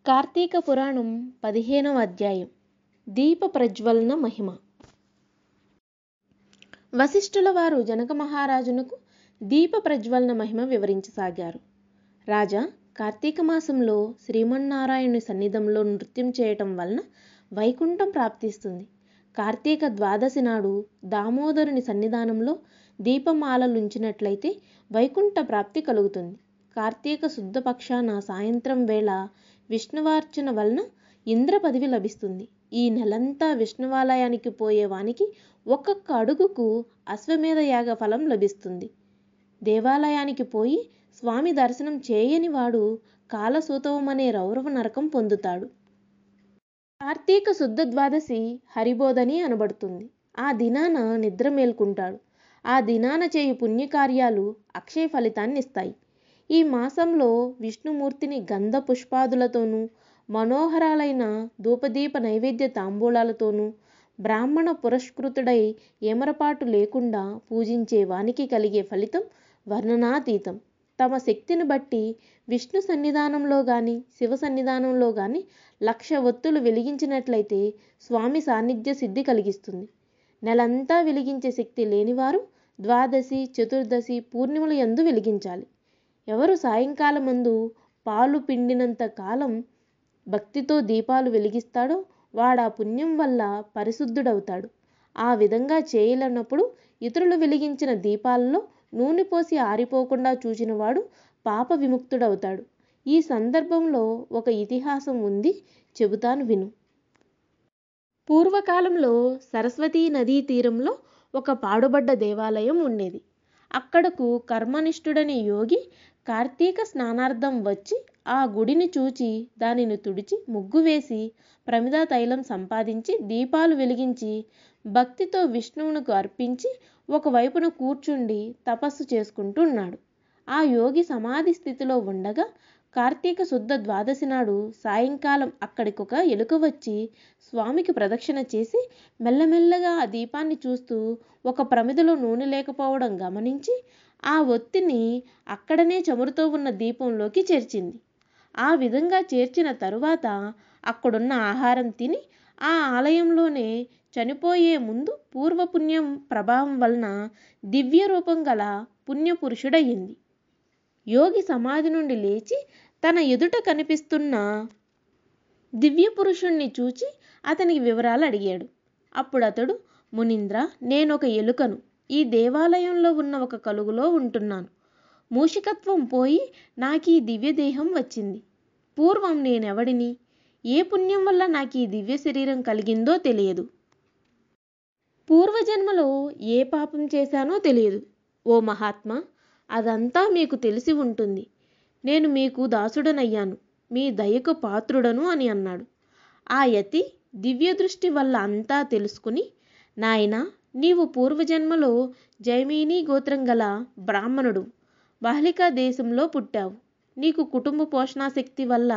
కార్తీక పురాణం 15వ అధ్యాయం దీప ప్రజ్వలన మహిమ. వశిష్ఠుల వారు జనక మహారాజునకు దీప ప్రజ్వలన మహిమ వివరించసాగారు. రాజా, కార్తీక మాసంలో శ్రీమన్నారాయణుని సన్నిధంలో నృత్యం చేయటం వలన వైకుంఠం ప్రాప్తిస్తుంది. కార్తీక ద్వాదశి నాడు దామోదరుని సన్నిధానంలో దీపమాలలుంచినట్లయితే వైకుంఠ ప్రాప్తి కలుగుతుంది. కార్తీక శుద్ధ పక్షాన సాయంత్రం వేళ విష్ణువార్చన వలన ఇంద్ర పదవి లభిస్తుంది. ఈ నెలంతా విష్ణువాలయానికి పోయేవానికి ఒక్కొక్క అడుగుకు అశ్వమేధ యాగ ఫలం లభిస్తుంది. దేవాలయానికి పోయి స్వామి దర్శనం చేయని వాడు కాలసూతవమనే రౌరవ నరకం పొందుతాడు. కార్తీక శుద్ధ ద్వాదశి హరిబోధని అనబడుతుంది. ఆ దినాన నిద్ర మేల్కుంటాడు. ఆ దినాన చేయు పుణ్యకార్యాలు అక్షయ ఫలితాన్ని ఇస్తాయి. ఈ మాసంలో విష్ణుమూర్తిని గంధ పుష్పాదులతోనూ మనోహరాలైన ధూపదీప నైవేద్య తాంబూలాలతోనూ బ్రాహ్మణ పురస్కృతుడై ఏమరపాటు లేకుండా పూజించే వానికి కలిగే ఫలితం వర్ణనాతీతం. తమ శక్తిని బట్టి విష్ణు సన్నిధానంలో గాని శివ సన్నిధానంలో గాని 1,00,000 ఒత్తులు వెలిగించినట్లయితే స్వామి సాన్నిధ్య సిద్ధి కలిగిస్తుంది. నెలంతా వెలిగించే శక్తి లేనివారు ద్వాదశి, చతుర్దశి, పూర్ణిమల యందు వెలిగించాలి. ఎవరు సాయంకాలమందు పాలు పిండినంత కాలం భక్తితో దీపాలు వెలిగిస్తాడో వాడా పుణ్యం వల్ల పరిశుద్ధుడవుతాడు. ఆ విధంగా చేయలేనప్పుడు ఇతరులు వెలిగించిన దీపాలలో నూనె పోసి ఆరిపోకుండా చూచినవాడు పాప విముక్తుడవుతాడు. ఈ సందర్భంలో ఒక ఇతిహాసం ఉంది, చెబుతాను విను. పూర్వకాలంలో సరస్వతీ నదీ తీరంలో ఒక పాడుబడ్డ దేవాలయం ఉండేది. అక్కడకు కర్మనిష్ఠుడని యోగి కార్తీక స్నానార్థం వచ్చి ఆ గుడిని చూచి దానిని తుడిచి ముగ్గు వేసి ప్రమిదా తైలం సంపాదించి దీపాలు వెలిగించి భక్తితో విష్ణువునకు అర్పించి ఒకవైపున కూర్చుండి తపస్సు చేసుకుంటున్నాడు. ఆ యోగి సమాధి స్థితిలో ఉండగా కార్తీక శుద్ధ ద్వాదశి నాడు సాయంకాలం అక్కడికొక ఎలుక వచ్చి స్వామికి ప్రదక్షిణ చేసి మెల్లమెల్లగా ఆ దీపాన్ని చూస్తూ ఒక ప్రమిదలో నూనె లేకపోవడం గమనించి ఆ ఒత్తిని అక్కడనే చమురుతో ఉన్న దీపంలోకి చేర్చింది. ఆ విధంగా చేర్చిన తరువాత అక్కడున్న ఆహారం తిని ఆ ఆలయంలోనే చనిపోయే ముందు పూర్వపుణ్యం ప్రభావం వలన దివ్య రూపం గల పుణ్యపురుషుడయ్యింది. యోగి సమాధి నుండి లేచి తన ఎదుట కనిపిస్తున్న దివ్య పురుషుణ్ణి చూచి అతనికి వివరాలు అడిగాడు. అప్పుడు అతడు, మునీంద్ర, నేనొక ఎలుకను. ఈ దేవాలయంలో ఉన్న ఒక కలుగులో ఉంటున్నాను. మూషికత్వం పోయి నాకు ఈ దివ్యదేహం వచ్చింది. పూర్వం నేనెవడిని, ఏ పుణ్యం వల్ల నాకు ఈ దివ్య శరీరం కలిగిందో తెలియదు. పూర్వజన్మలో ఏ పాపం చేశానో తెలియదు. ఓ మహాత్మా, అదంతా మీకు తెలిసి ఉంటుంది. నేను మీకు దాసుడనయ్యాను, మీ దయకు పాత్రుడను అని అన్నాడు. ఆ యతి దివ్య దృష్టి వల్ల అంతా తెలుసుకుని, నాయనా, నీవు పూర్వజన్మలో జైమినీ గోత్రం గల బ్రాహ్మణుడు, బాహ్లికా దేశంలో పుట్టావు. నీకు కుటుంబ పోషణాశక్తి వల్ల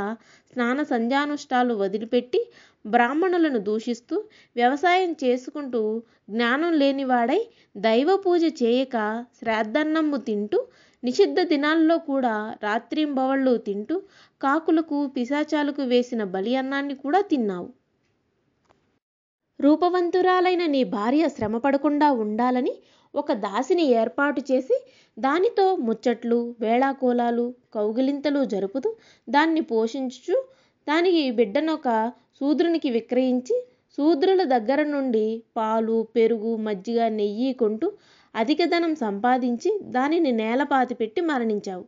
స్నాన సంధ్యానుష్ఠాలు వదిలిపెట్టి బ్రాహ్మణులను దూషిస్తూ వ్యవసాయం చేసుకుంటూ జ్ఞానం లేనివాడై దైవ పూజ చేయక శ్రాద్ధన్నము తింటూ నిషిద్ధ దినాల్లో కూడా రాత్రింబవళ్ళు తింటూ కాకులకు పిశాచాలకు వేసిన బలి అన్నాన్ని కూడా తిన్నావు. రూపవంతురాలైన నీ భార్య శ్రమ పడకుండా ఉండాలని ఒక దాసిని ఏర్పాటు చేసి దానితో ముచ్చట్లు, వేళాకోలాలు, కౌగిలింతలు జరుపుతూ దాన్ని పోషించుచు దానికి బిడ్డనొక శూద్రునికి విక్రయించి శూద్రుల దగ్గర నుండి పాలు, పెరుగు, మజ్జిగ, నెయ్యి కొంటూ అధిక ధనం సంపాదించి దానిని నేలపాతి పెట్టి మరణించావు.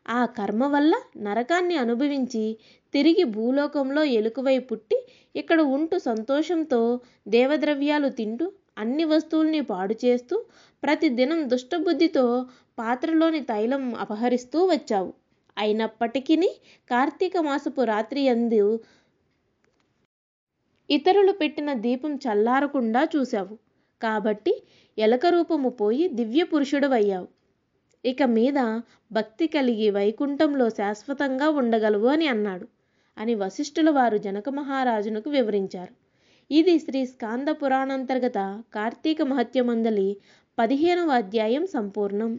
ఆ కర్మ వల్ల నరకాన్ని అనుభవించి తిరిగి భూలోకంలో ఎలుకవై పుట్టి ఇక్కడ ఉంటూ సంతోషంతో దేవద్రవ్యాలు తింటూ అన్ని వస్తువుల్ని పాడు చేస్తూ ప్రతిదినం దుష్టబుద్ధితో పాత్రలోని తైలం అపహరిస్తూ వచ్చావు. అయినప్పటికీ కార్తీక మాసపు రాత్రి యందు ఇతరులు పెట్టిన దీపం చల్లారకుండా చూశావు. కాబట్టి ఎలక రూపము పోయి దివ్య పురుషుడవయ్యావు. ఇక మీద భక్తి కలిగి వైకుంఠంలో శాశ్వతంగా ఉండగలవు అని అన్నాడు అని వశిష్ఠుల వారు జనక మహారాజునకు వివరించారు. ఇది శ్రీ స్కాంద పురాణాంతర్గత కార్తీక మహత్యమందలి 15వ అధ్యాయం సంపూర్ణం.